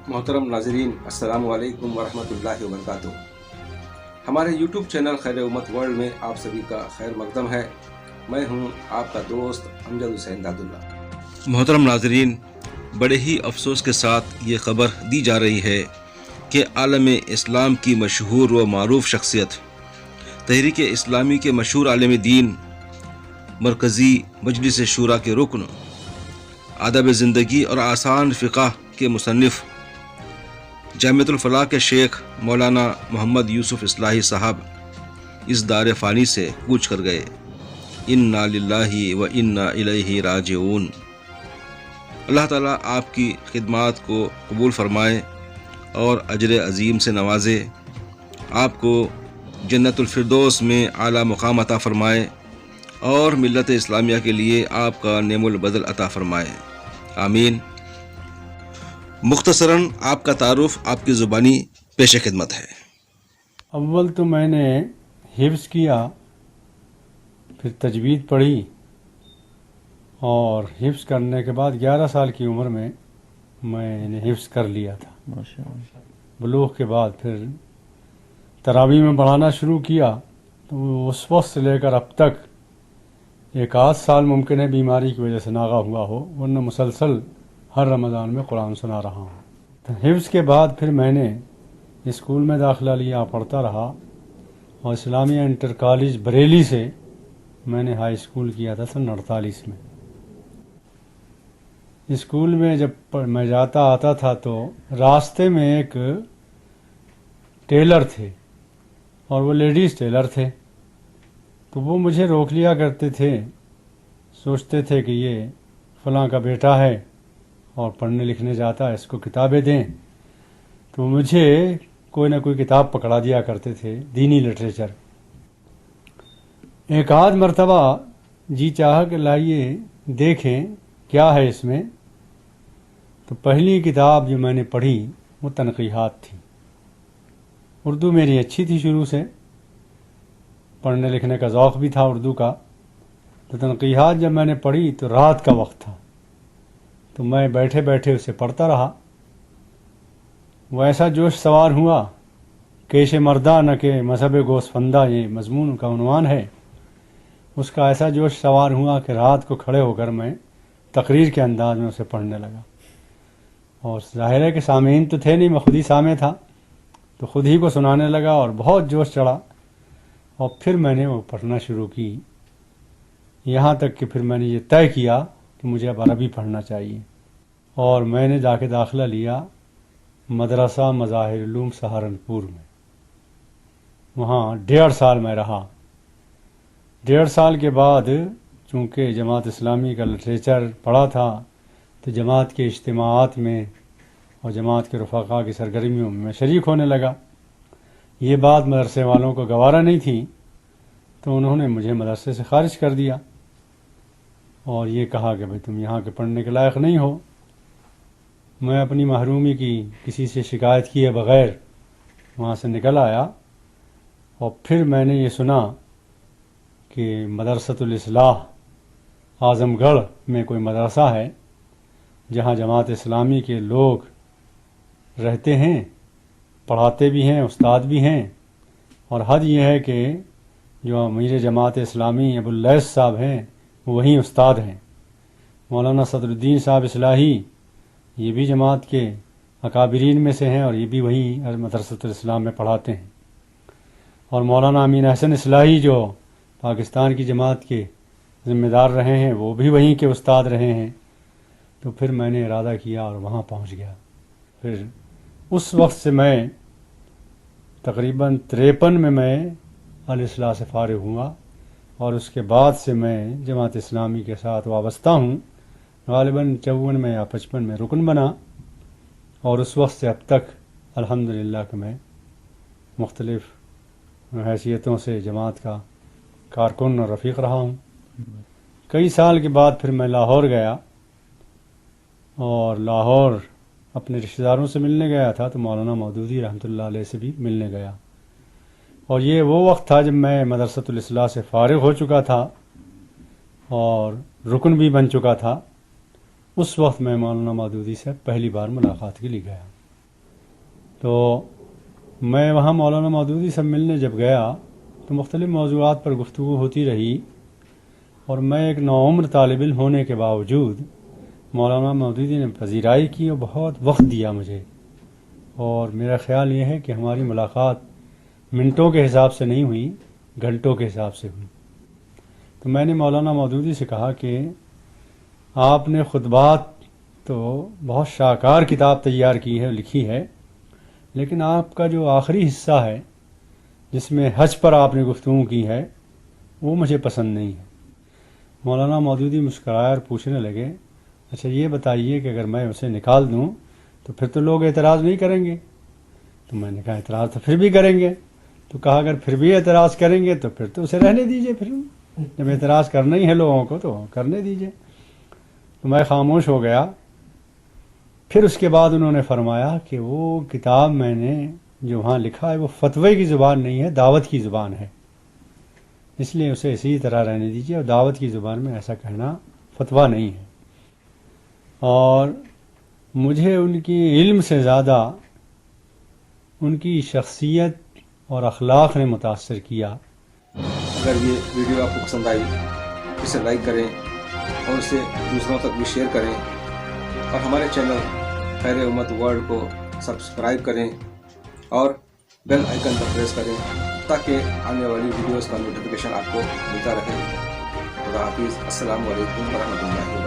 محترم ناظرین، السلام علیکم ورحمۃ اللہ وبرکاتہ۔ ہمارے یوٹیوب چینل خیر امت ورلڈ میں آپ سبھی کا خیر مقدم ہے۔ میں ہوں آپ کا دوست امجد حسین داداللہ۔ محترم ناظرین، بڑے ہی افسوس کے ساتھ یہ خبر دی جا رہی ہے کہ عالم اسلام کی مشہور و معروف شخصیت، تحریک اسلامی کے مشہور عالم دین، مرکزی مجلس شورا کے رکن، آداب زندگی اور آسان فقہ کے مصنف، جامعۃ الفلاح کے شیخ مولانا محمد یوسف اصلاحی صاحب اس دار فانی سے کوچ کر گئے۔ انا للہ و انا الیہ راجعون۔ اللہ تعالیٰ آپ کی خدمات کو قبول فرمائے اور اجر عظیم سے نوازے، آپ کو جنت الفردوس میں اعلیٰ مقام عطا فرمائے اور ملت اسلامیہ کے لیے آپ کا نعم البدل عطا فرمائے، آمین۔ مختصراً آپ کا تعارف آپ کی زبانی پیش خدمت ہے۔ اول تو میں نے حفظ کیا، پھر تجوید پڑھی، اور حفظ کرنے کے بعد 11 سال کی عمر میں نے حفظ کر لیا تھا۔ بلوغ کے بعد پھر تراویح میں پڑھانا شروع کیا، تو اس وقت سے لے کر اب تک 1 سال ممکن ہے بیماری کی وجہ سے ناغہ ہوا ہو، ورنہ مسلسل ہر رمضان میں قرآن سنا رہا ہوں۔ حفظ کے بعد پھر میں نے اسکول میں داخلہ لیا، پڑھتا رہا، اور اسلامیہ انٹر کالج بریلی سے میں نے ہائی اسکول کیا تھا سن 48 میں۔ اسکول میں جب میں جاتا آتا تھا تو راستے میں ایک ٹیلر تھے، اور وہ لیڈیز ٹیلر تھے، تو وہ مجھے روک لیا کرتے تھے، سوچتے تھے کہ یہ فلاں کا بیٹا ہے اور پڑھنے لکھنے جاتا ہے، اس کو کتابیں دیں، تو مجھے کوئی نہ کوئی کتاب پکڑا دیا کرتے تھے، دینی لٹریچر۔ ایک آدھ مرتبہ جی چاہا کہ لائیے دیکھیں کیا ہے اس میں، تو پہلی کتاب جو میں نے پڑھی وہ تنقیحات تھی۔ اردو میری اچھی تھی، شروع سے پڑھنے لکھنے کا ذوق بھی تھا اردو کا، تو تنقیحات جب میں نے پڑھی تو رات کا وقت تھا، تو میں بیٹھے بیٹھے اسے پڑھتا رہا۔ وہ ایسا جوش سوار ہوا، کیش مردہ نہ کہ مذہب گوسفندہ، یہ مضمون کا عنوان ہے، اس کا ایسا جوش سوار ہوا کہ رات کو کھڑے ہو کر میں تقریر کے انداز میں اسے پڑھنے لگا، اور ظاہر ہے کہ سامعین تو تھے نہیں، میں خود ہی سامع تھا، تو خود ہی کو سنانے لگا اور بہت جوش چڑھا، اور پھر میں نے وہ پڑھنا شروع کی، یہاں تک کہ پھر میں نے یہ طے کیا کہ مجھے اب عربی پڑھنا چاہیے، اور میں نے جا کے داخلہ لیا مدرسہ مظاہر علوم سہارنپور میں۔ وہاں 1.5 سال میں رہا۔ 1.5 سال کے بعد چونکہ جماعت اسلامی کا لٹریچر پڑھا تھا، تو جماعت کے اجتماعات میں اور جماعت کے رفقا کی سرگرمیوں میں شریک ہونے لگا۔ یہ بات مدرسے والوں کو گوارا نہیں تھی، تو انہوں نے مجھے مدرسے سے خارج کر دیا، اور یہ کہا کہ بھئی تم یہاں کے پڑھنے کے لائق نہیں ہو۔ میں اپنی محرومی کی کسی سے شکایت کیے بغیر وہاں سے نکل آیا، اور پھر میں نے یہ سنا کہ مدرسۃ الاصلاح اعظم گڑھ میں کوئی مدرسہ ہے جہاں جماعت اسلامی کے لوگ رہتے ہیں، پڑھاتے بھی ہیں، استاد بھی ہیں، اور حد یہ ہے کہ جو امیر جماعت اسلامی ابو اللیث صاحب ہیں وہ وہیں استاد ہیں۔ مولانا صدر الدین صاحب اصلاحی یہ بھی جماعت کے اکابرین میں سے ہیں، اور یہ بھی وہیں مدرسۃ الاسلام میں پڑھاتے ہیں، اور مولانا امین احسن اصلاحی جو پاکستان کی جماعت کے ذمہ دار رہے ہیں وہ بھی وہیں کے استاد رہے ہیں۔ تو پھر میں نے ارادہ کیا اور وہاں پہنچ گیا۔ پھر اس وقت سے میں تقریباً 53 میں الاصلاح سے فارغ ہوا، اور اس کے بعد سے میں جماعت اسلامی کے ساتھ وابستہ ہوں۔ غالباً 54 میں یا 55 میں رکن بنا، اور اس وقت سے اب تک الحمدللہ کہ میں مختلف حیثیتوں سے جماعت کا کارکن اور رفیق رہا ہوں۔ کئی سال کے بعد پھر میں لاہور گیا، اور لاہور اپنے رشتہ داروں سے ملنے گیا تھا، تو مولانا مودودی رحمۃ اللہ علیہ سے بھی ملنے گیا، اور یہ وہ وقت تھا جب میں مدرسۃ الاصلاح سے فارغ ہو چکا تھا اور رکن بھی بن چکا تھا۔ اس وقت میں مولانا مودودی سے پہلی بار ملاقات کے لیے گیا۔ تو میں وہاں مولانا مودودی سے ملنے جب گیا تو مختلف موضوعات پر گفتگو ہوتی رہی، اور میں ایک نوعمر طالب علم ہونے کے باوجود مولانا مودودی نے پذیرائی کی اور بہت وقت دیا مجھے، اور میرا خیال یہ ہے کہ ہماری ملاقات منٹوں کے حساب سے نہیں ہوئی، گھنٹوں کے حساب سے ہوئی۔ تو میں نے مولانا مودودی سے کہا کہ آپ نے خطبات تو بہت شاہکار کتاب تیار کی ہے، لکھی ہے، لیکن آپ کا جو آخری حصہ ہے جس میں حج پر آپ نے گفتگو کی ہے وہ مجھے پسند نہیں ہے۔ مولانا مودودی مسکرائے اور پوچھنے لگے، اچھا یہ بتائیے کہ اگر میں اسے نکال دوں تو پھر تو لوگ اعتراض نہیں کریں گے؟ تو میں نے کہا اعتراض تو پھر بھی کریں گے۔ تو کہا اگر پھر بھی اعتراض کریں گے تو پھر تو اسے رہنے دیجئے، پھر جب اعتراض کرنا ہی ہے لوگوں کو تو کرنے دیجئے۔ تو میں خاموش ہو گیا۔ پھر اس کے بعد انہوں نے فرمایا کہ وہ کتاب میں نے جو وہاں لکھا ہے وہ فتوے کی زبان نہیں ہے، دعوت کی زبان ہے، اس لیے اسے اسی طرح رہنے دیجیے، اور دعوت کی زبان میں ایسا کہنا فتویٰ نہیں ہے۔ اور مجھے ان کی علم سے زیادہ ان کی شخصیت اور اخلاق نے متاثر کیا۔ اگر یہ ویڈیو آپ کو پسند آئی اسے لائک کریں اور اسے دوسروں تک بھی شیئر کریں، اور ہمارے چینل خیر امت ورلڈ کو سبسکرائب کریں اور بیل آئیکن پر پریس کریں تاکہ آنے والی ویڈیوز کا نوٹیفیکیشن آپ کو ملتا رہے۔ خدا حافظ۔ السلام علیکم ورحمۃ اللہ وبرکاتہ۔